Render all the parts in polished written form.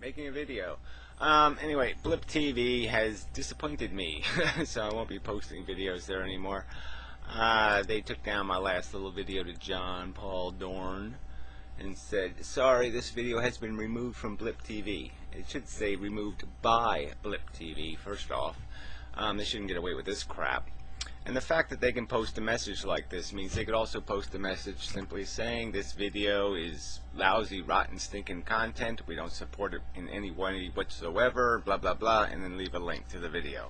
making a video. Anyway, Blip TV has disappointed me, so I won't be posting videos there anymore. They took down my last little video to John Paul Dorn and said, sorry, this video has been removed from Blip TV. It should say removed by Blip TV, first off. They shouldn't get away with this crap. And the fact that they can post a message like this means they could also post a message simply saying this video is lousy, rotten, stinking content. We don't support it in any way whatsoever, blah, blah, blah, and then leave a link to the video.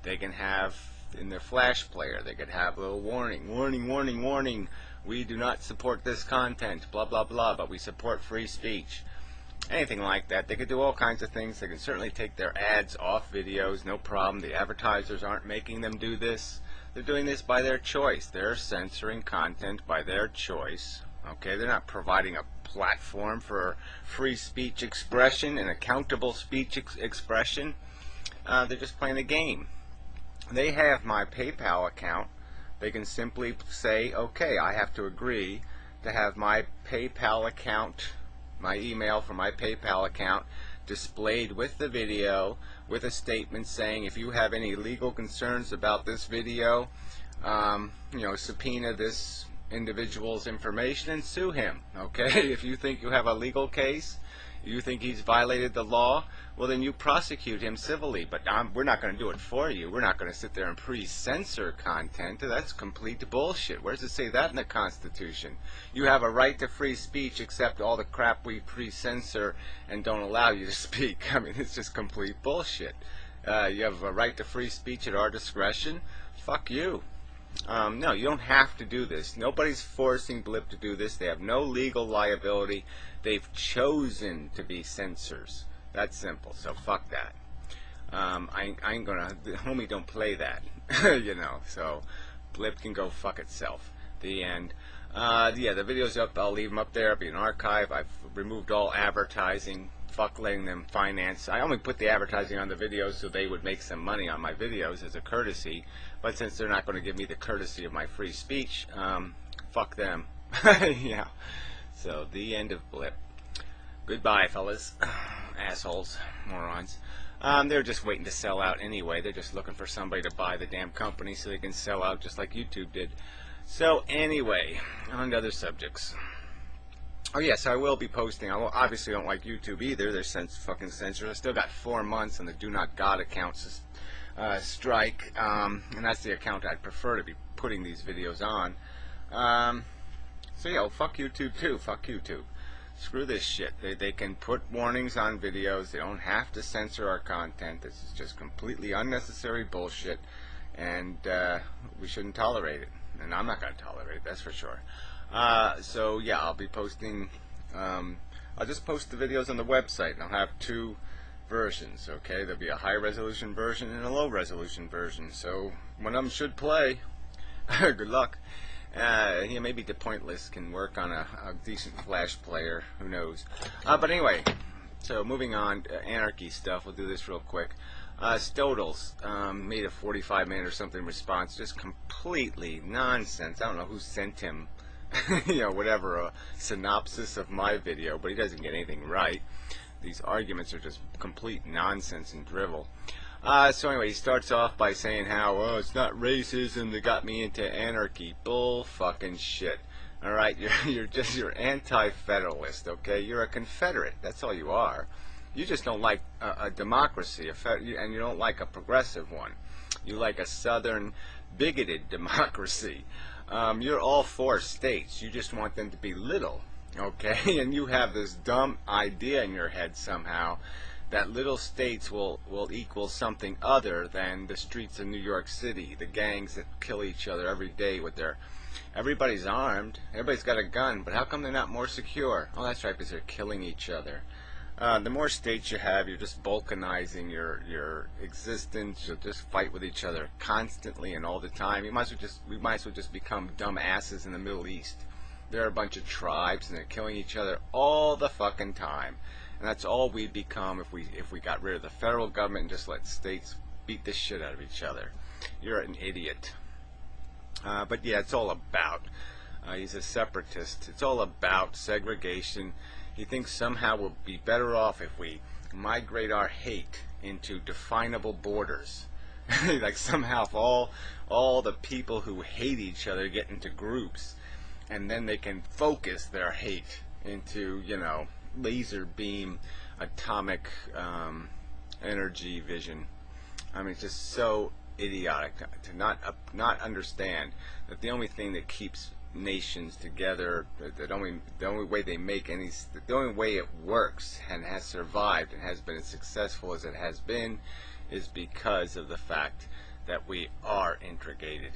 They can have, in their flash player, they could have a little warning, warning, warning, warning. We do not support this content, blah, blah, blah, but we support free speech. Anything like that. They could do all kinds of things. They can certainly take their ads off videos, no problem. The advertisers aren't making them do this. They're doing this by their choice. They're censoring content by their choice. Okay, they're not providing a platform for free speech expression and accountable speech expression. They're just playing a game. They have my PayPal account. They can simply say, okay, I have to agree to have my PayPal account, my email for my PayPal account displayed with the video, with a statement saying if you have any legal concerns about this video, subpoena this individual's information and sue him. Okay, if you think you have a legal case, you think he's violated the law, well then you prosecute him civilly, but we're not going to do it for you. We're not going to sit there and pre-censor content. That's complete bullshit. Where does it say that in the Constitution? You have a right to free speech except all the crap we pre-censor and don't allow you to speak. I mean, it's just complete bullshit. You have a right to free speech at our discretion? Fuck you. No, you don't have to do this. Nobody's forcing Blip to do this. They have no legal liability. They've chosen to be censors. That's simple. So fuck that. I ain't gonna. Homie, don't play that. So Blip can go fuck itself. The end. Yeah, the video's up. I'll leave them up there. It'll be an archive. I've removed all advertising. Fuck letting them finance. I only put the advertising on the videos so they would make some money on my videos as a courtesy. But since they're not going to give me the courtesy of my free speech, fuck them. Yeah. So, the end of Blip. Goodbye, fellas. Assholes. Morons. They're just waiting to sell out anyway. They're just looking for somebody to buy the damn company so they can sell out just like YouTube did. So, anyway, on to other subjects. Oh, yes, I will be posting. I obviously don't like YouTube either. They're fucking censors. I still got 4 months on the Do Not God accounts strike. And that's the account I'd prefer to be putting these videos on. So yeah, well, fuck YouTube too. Fuck YouTube. Screw this shit. They can put warnings on videos. They don't have to censor our content. This is just completely unnecessary bullshit, and we shouldn't tolerate it. And I'm not going to tolerate it, that's for sure. So yeah, I'll be posting. I'll just post the videos on the website, and I'll have 2 versions. Okay, there'll be a high resolution version and a low resolution version. So one of them should play. Good luck. Maybe the Pointless can work on a decent flash player. Who knows? But anyway, so moving on to anarchy stuff. We'll do this real quick. Stodels made a 45-minute or something response. Just completely nonsense. I don't know who sent him, whatever, a synopsis of my video, but he doesn't get anything right. These arguments are just complete nonsense and drivel. So anyway, he starts off by saying how, oh, it's not racism that got me into anarchy. Bull fucking shit. Alright, you're anti-federalist, okay? You're a Confederate. That's all you are. You just don't like a democracy, and you don't like a progressive one. You like a southern, bigoted democracy. You're all for states. You just want them to be little, okay? And you have this dumb idea in your head somehow that little states will equal something other than the streets of New York City, the gangs that kill each other every day with their... Everybody's armed, everybody's got a gun, but how come they're not more secure? Oh, that's right, because they're killing each other. The more states you have, you're just balkanizing your existence. You'll just fight with each other constantly and all the time. We might as well just become dumb asses in the Middle East. There are a bunch of tribes, and they're killing each other all the fucking time. And that's all we'd become if we got rid of the federal government and just let states beat the shit out of each other. You're an idiot. But yeah, it's all about. He's a separatist. It's all about segregation. He thinks somehow we'll be better off if we migrate our hate into definable borders. Like somehow all the people who hate each other get into groups, and then they can focus their hate into, laser beam atomic energy vision. I mean, it's just so idiotic to not understand that the only thing that keeps nations together, the only way they make the only way it works and has survived and has been as successful as it has been, is because of the fact that we are integrated.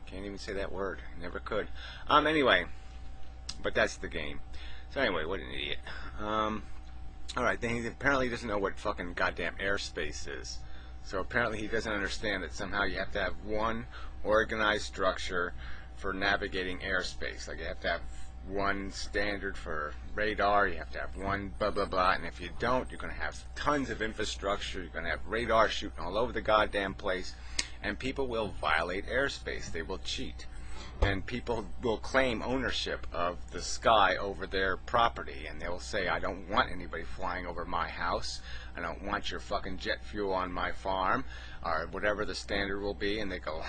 Can't even say that word. Never could. Anyway, but that's the game. So anyway, what an idiot. Alright, then he apparently doesn't know what fucking goddamn airspace is. So apparently he doesn't understand that somehow you have to have one organized structure for navigating airspace. Like you have to have one standard for radar, you have to have one blah blah blah, and if you don't, you're going to have tons of infrastructure, you're going to have radar shooting all over the goddamn place, and people will violate airspace, they will cheat, and people will claim ownership of the sky over their property, and they will say, I don't want anybody flying over my house, I don't want your fucking jet fuel on my farm, or whatever the standard will be, and they go,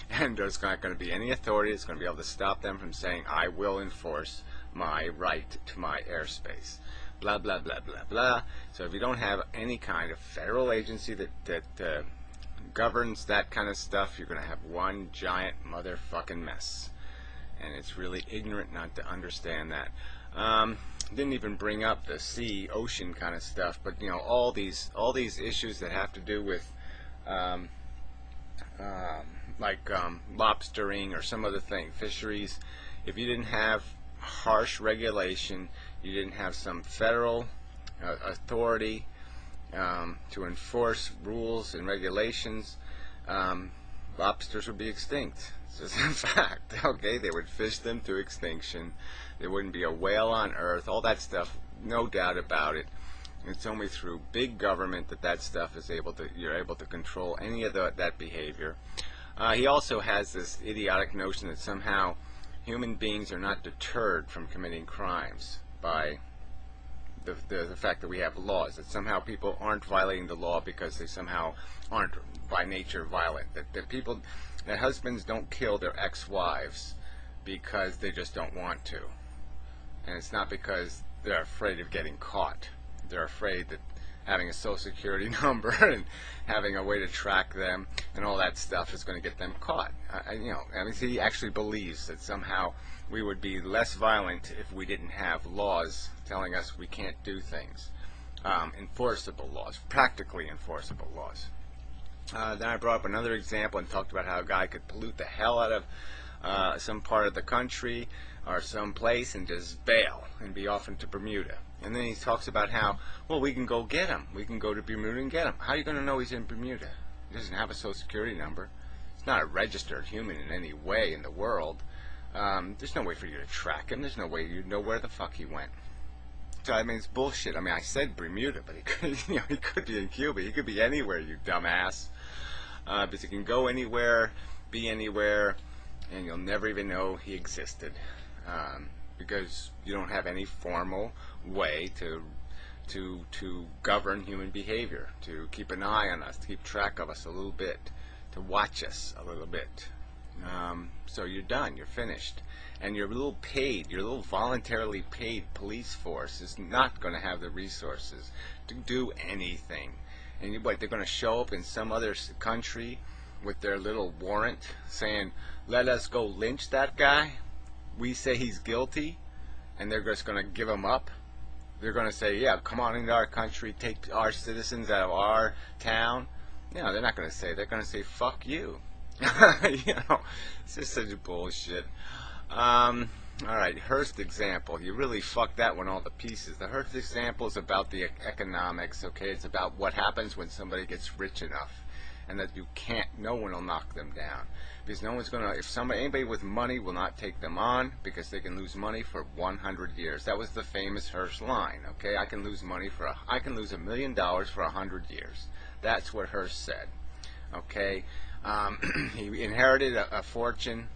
and there's not going to be any authority that's going to be able to stop them from saying, I will enforce my right to my airspace. Blah, blah, blah, blah, blah. So if you don't have any kind of federal agency that governs that kind of stuff, you're going to have one giant motherfucking mess. And it's really ignorant not to understand that. Didn't even bring up the sea, ocean kind of stuff, but all these issues that have to do with lobstering or some other thing, fisheries. If you didn't have harsh regulation, you didn't have some federal authority to enforce rules and regulations, lobsters would be extinct. It's just a fact. Okay, they would fish them to extinction. There wouldn't be a whale on Earth. All that stuff, no doubt about it. It's only through big government that stuff is you're able to control any of that behavior. He also has this idiotic notion that somehow human beings are not deterred from committing crimes by the fact that we have laws, that somehow people aren't violating the law because they somehow aren't by nature violent, that husbands don't kill their ex-wives because they just don't want to, and it's not because they're afraid of getting caught. They're afraid that having a social security number and having a way to track them and all that stuff is going to get them caught. He actually believes that somehow we would be less violent if we didn't have laws telling us we can't do things. Enforceable laws, practically enforceable laws. Then I brought up another example and talked about how a guy could pollute the hell out of some part of the country or some place and just bail and be off into Bermuda. And then he talks about how, well, we can go get him. We can go to Bermuda and get him. How are you going to know he's in Bermuda? He doesn't have a social security number. He's not a registered human in any way in the world. There's no way for you to track him. There's no way you'd know where the fuck he went. So, it's bullshit. I said Bermuda, but he could, he could be in Cuba. He could be anywhere, you dumbass. Because he can go anywhere, be anywhere, and you'll never even know he existed. Because you don't have any formal way to govern human behavior, to keep an eye on us, to keep track of us a little bit, to watch us a little bit. So you're done, you're finished. And your little voluntarily paid police force is not going to have the resources to do anything. And they're going to show up in some other country with their little warrant saying, let us go lynch that guy. We say he's guilty, and they're just going to give him up. They're going to say, yeah, come on into our country, take our citizens out of our town. They're not going to say. They're going to say, fuck you. It's just such bullshit. Alright, Hearst example. You really fucked that one all to pieces. The Hearst example is about the economics, okay? It's about what happens when somebody gets rich enough. And that no one will knock them down. Because no one's going to, anybody with money will not take them on because they can lose money for 100 years. That was the famous Hearst line, okay? I can lose $1 million for 100 years. That's what Hearst said, okay? He inherited a fortune.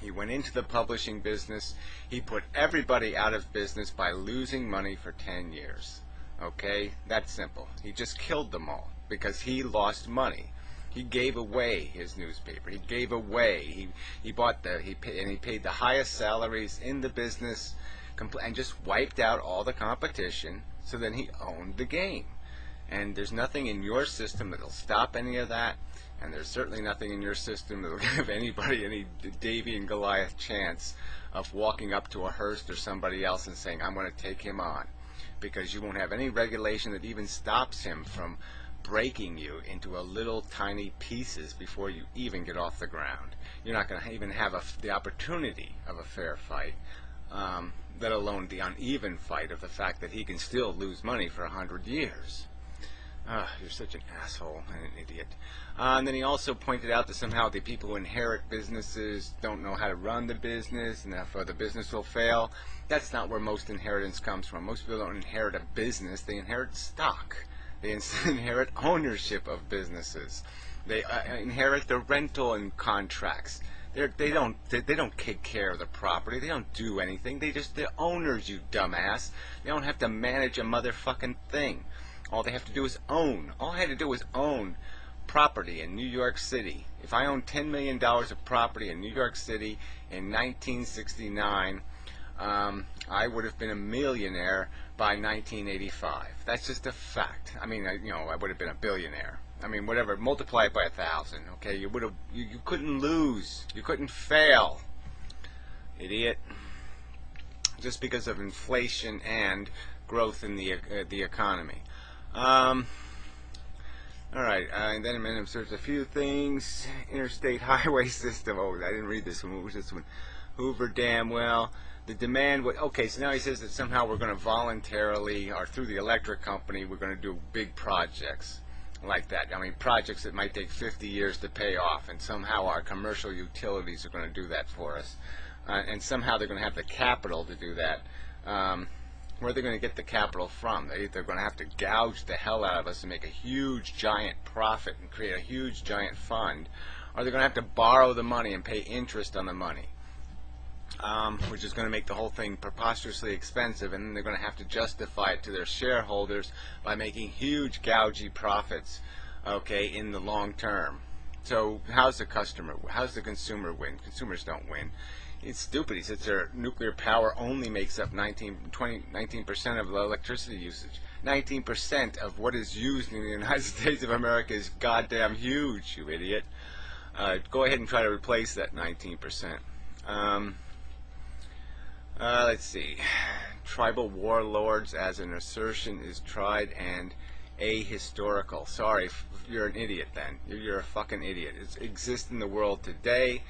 He went into the publishing business. He put everybody out of business by losing money for 10 years. Okay, that's simple. He just killed them all because he lost money. He gave away his newspaper. He gave away. He bought he paid the highest salaries in the business, and just wiped out all the competition. So then he owned the game. And there's nothing in your system that'll stop any of that. And there's certainly nothing in your system that'll give anybody any Davy and Goliath chance of walking up to a Hearst or somebody else and saying, I'm going to take him on. Because you won't have any regulation that even stops him from breaking you into a little tiny pieces before you even get off the ground. You're not going to even have the opportunity of a fair fight, let alone the uneven fight of the fact that he can still lose money for 100 years. You're such an asshole and an idiot. And then he also pointed out that somehow the people who inherit businesses don't know how to run the business, and therefore the business will fail. That's not where most inheritance comes from. Most people don't inherit a business, they inherit stock. They inherit ownership of businesses. They inherit the rental and contracts. They don't take care of the property. They don't do anything. They're owners, you dumbass. They don't have to manage a motherfucking thing. All they have to do is own. All I had to do was own property in New York City. If I owned $10 million of property in New York City in 1969, I would have been a millionaire by 1985. That's just a fact. I mean, I would have been a billionaire. I mean, whatever. Multiply it by 1,000. Okay, you couldn't lose. You couldn't fail. Idiot. Just because of inflation and growth in the economy. All right, and then Inmendham searched a few things. Interstate highway system. Oh, I didn't read this one. What was this one? Hoover Dam. Well, the demand would. Okay, so now he says that somehow we're going to voluntarily, or through the electric company, we're going to do big projects like that. I mean, projects that might take 50 years to pay off, and somehow our commercial utilities are going to do that for us, and somehow they're going to have the capital to do that. Where are they going to get the capital from? They're going to have to gouge the hell out of us and make a huge giant profit and create a huge giant fund, or they're going to have to borrow the money and pay interest on the money, which is going to make the whole thing preposterously expensive, and then they're going to have to justify it to their shareholders by making huge gougy profits, okay, in the long term. So how's the consumer win? Consumers don't win. It's stupid. He says their nuclear power only makes up 19% of the electricity usage. 19% of what is used in the United States of America is goddamn huge, you idiot. Go ahead and try to replace that 19%. Let's see. Tribal warlords as an assertion is tried and ahistorical. Sorry, you're an idiot then. You're a fucking idiot. It exists in the world today.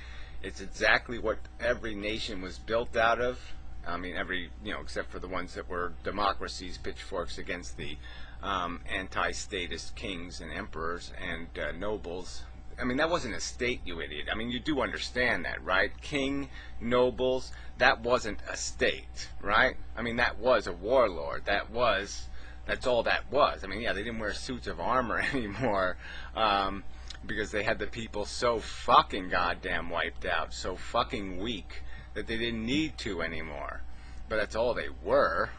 It's exactly what every nation was built out of. I mean, except for the ones that were democracies, pitchforks against the anti-statist kings and emperors and nobles. I mean, that wasn't a state, you idiot. I mean, you do understand that, right? King, nobles, that wasn't a state, right? I mean, that was a warlord. That's all that was. I mean, yeah, they didn't wear suits of armor anymore. Because they had the people so fucking goddamn wiped out, so fucking weak, that they didn't need to anymore. But that's all they were.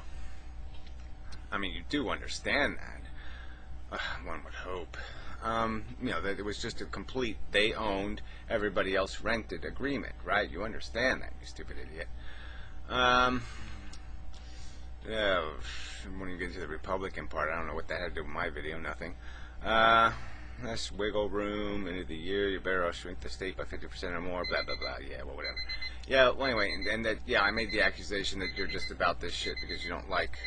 I mean, you do understand that. One would hope. That it was just a complete, they owned, everybody else rented agreement, right? You understand that, you stupid idiot. When you get to the Republican part, I don't know what that had to do with my video, nothing. Less wiggle room, end of the year, you better shrink the state by 50% or more, blah, blah, blah, yeah, well, whatever. Yeah, well, anyway, and that, yeah, I made the accusation that you're just about this shit because you don't like,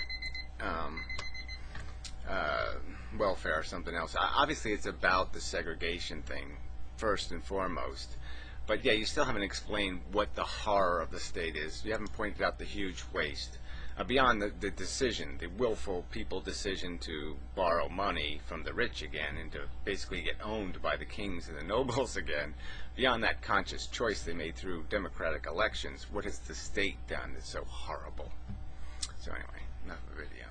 welfare or something else. Obviously, it's about the segregation thing, first and foremost. But, yeah, you still haven't explained what the horror of the state is. You haven't pointed out the huge waste. Beyond the decision, the willful people decision to borrow money from the rich again and to basically get owned by the kings and the nobles again, beyond that conscious choice they made through democratic elections, what has the state done that's so horrible? So anyway, enough of the video.